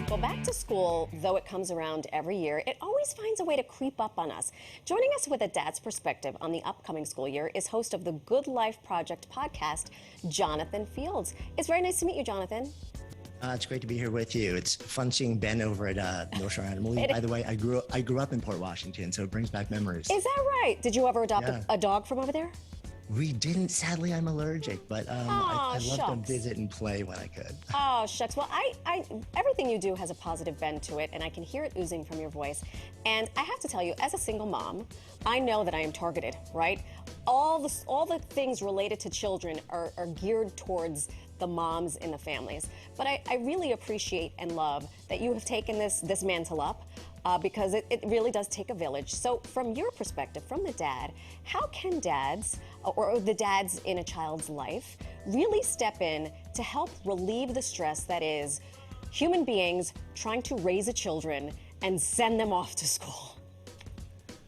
Well, back to school, though it comes around every year, it always finds a way to creep up on us. Joining us with a dad's perspective on the upcoming school year is host of the Good Life Project podcast, Jonathan Fields. It's very nice to meet you, Jonathan. It's great to be here with you. It's fun seeing Ben over at North Shore Animal League. By the way, I grew up in Port Washington, so it brings back memories. Is that right? Did you ever adopt a dog from over there? We didn't. Sadly, I'm allergic, but I love to visit and play when I could. Oh, shucks. Well, everything you do has a positive bend to it, and I can hear it oozing from your voice. And I have to tell you, as a single mom, I know that I am targeted, right? All the things related to children are geared towards the moms in the families. But I really appreciate and love that you have taken this mantle up. Because it really does take a village. So from your perspective, from the dad, how can dads or the dads in a child's life really step in to help relieve the stress that is human beings trying to raise a children and send them off to school?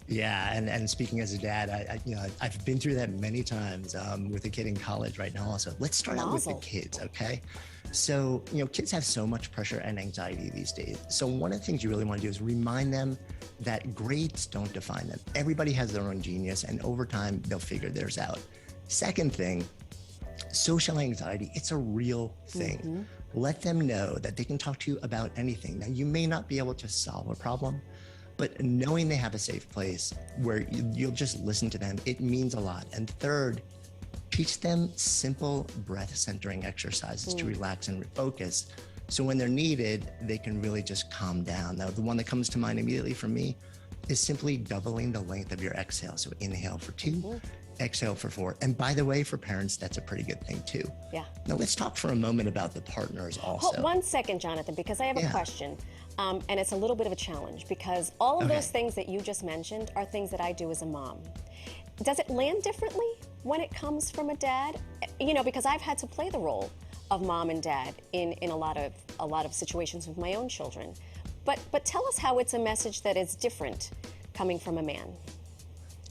Yeah, and speaking as a dad, I've been through that many times with a kid in college right now also. Let's start out with the kids, okay? So, kids have so much pressure and anxiety these days. So one of the things you really want to do is remind them that grades don't define them. Everybody has their own genius, and over time, they'll figure theirs out. Second thing, social anxiety, it's a real thing. Mm-hmm. Let them know that they can talk to you about anything. Now, you may not be able to solve a problem, but knowing they have a safe place where you'll just listen to them, it means a lot. And third, teach them simple breath centering exercises to relax and refocus. So when they're needed, they can really just calm down. Now, the one that comes to mind immediately for me is simply doubling the length of your exhale. So inhale for 2, exhale for 4. And by the way, for parents, that's a pretty good thing too. Yeah. Now let's talk for a moment about the partners also. Hold 1 second, Jonathan, because I have a question. And it's a little bit of a challenge because all of those things that you just mentioned are things that I do as a mom. Does it land differently when it comes from a dad? Because I've had to play the role of mom and dad in a lot of situations with my own children. But tell us how it's a message that is different coming from a man.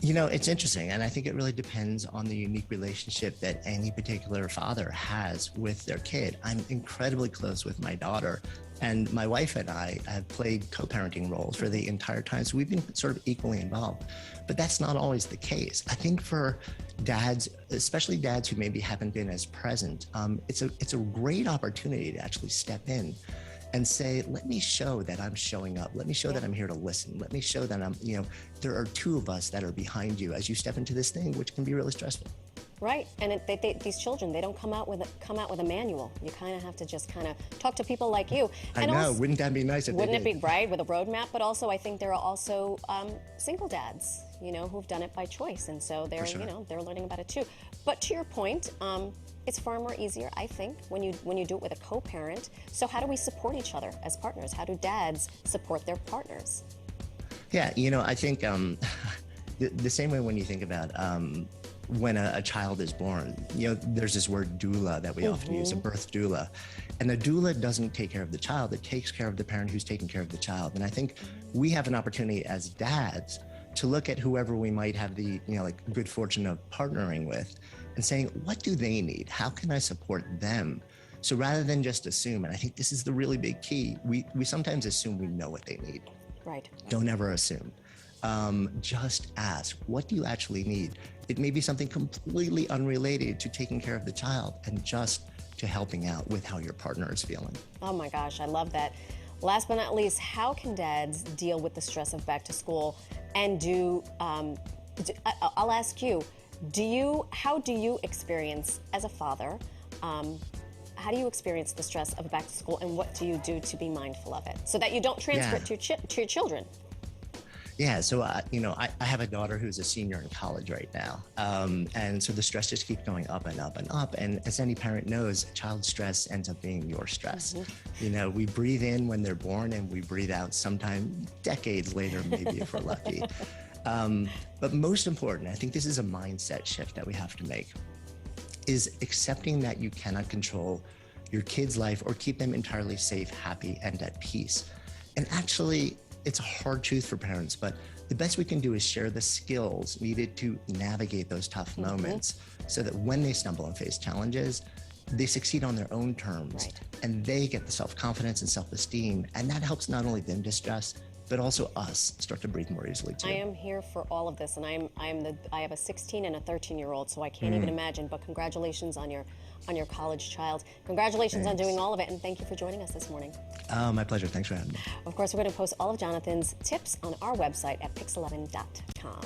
It's interesting, and I think it really depends on the unique relationship that any particular father has with their kid. I'm incredibly close with my daughter, and my wife and I have played co-parenting roles for the entire time, so we've been sort of equally involved. But that's not always the case. I think for dads, especially dads who maybe haven't been as present, it's a great opportunity to actually step in and say, let me show that I'm showing up. Let me show that I'm here to listen. Let me show that there are two of us that are behind you as you step into this thing, which can be really stressful. Right, and these children, they don't come out with a manual. You kind of have to just kind of talk to people like you. I know, also, wouldn't that be nice if wouldn't it be right with a roadmap? But also, I think there are also single dads, who've done it by choice, and so they're they're learning about it too. But to your point, it's far more easier, I think, when you do it with a co-parent. So how do we support each other as partners? How do dads support their partners? Yeah, I think the same way when you think about when a child is born, there's this word doula that we often use, a birth doula. And the doula doesn't take care of the child, it takes care of the parent who's taking care of the child. And I think we have an opportunity as dads to look at whoever we might have the good fortune of partnering with and saying, what do they need? How can I support them? So rather than just assume, and I think this is the really big key, we sometimes assume we know what they need. Right. Don't ever assume. Just ask, what do you actually need? It may be something completely unrelated to taking care of the child and just to helping out with how your partner is feeling. Oh my gosh, I love that. Last but not least, how can dads deal with the stress of back to school? And I'll ask you, how do you experience as a father, how do you experience the stress of back to school, and what do you do to be mindful of it so that you don't transfer it to your children? Yeah, so I have a daughter who's a senior in college right now, and so the stress just keeps going up and up and up. And as any parent knows, child stress ends up being your stress. Mm-hmm. We breathe in when they're born, and we breathe out sometime decades later, maybe if we're lucky. But most important, I think this is a mindset shift that we have to make, is accepting that you cannot control your kid's life or keep them entirely safe, happy, and at peace. And actually, it's a hard truth for parents, but the best we can do is share the skills needed to navigate those tough moments so that when they stumble and face challenges, they succeed on their own terms, Right. and they get the self-confidence and self-esteem, and that helps not only them distress, but also us start to breathe more easily too. I am here for all of this, and I have a 16 and a 13-year-old, so I can't even imagine. But congratulations on your college child. Congratulations on doing all of it, and thank you for joining us this morning. My pleasure. Thanks for having me. Of course, we're going to post all of Jonathan's tips on our website at pix11.com.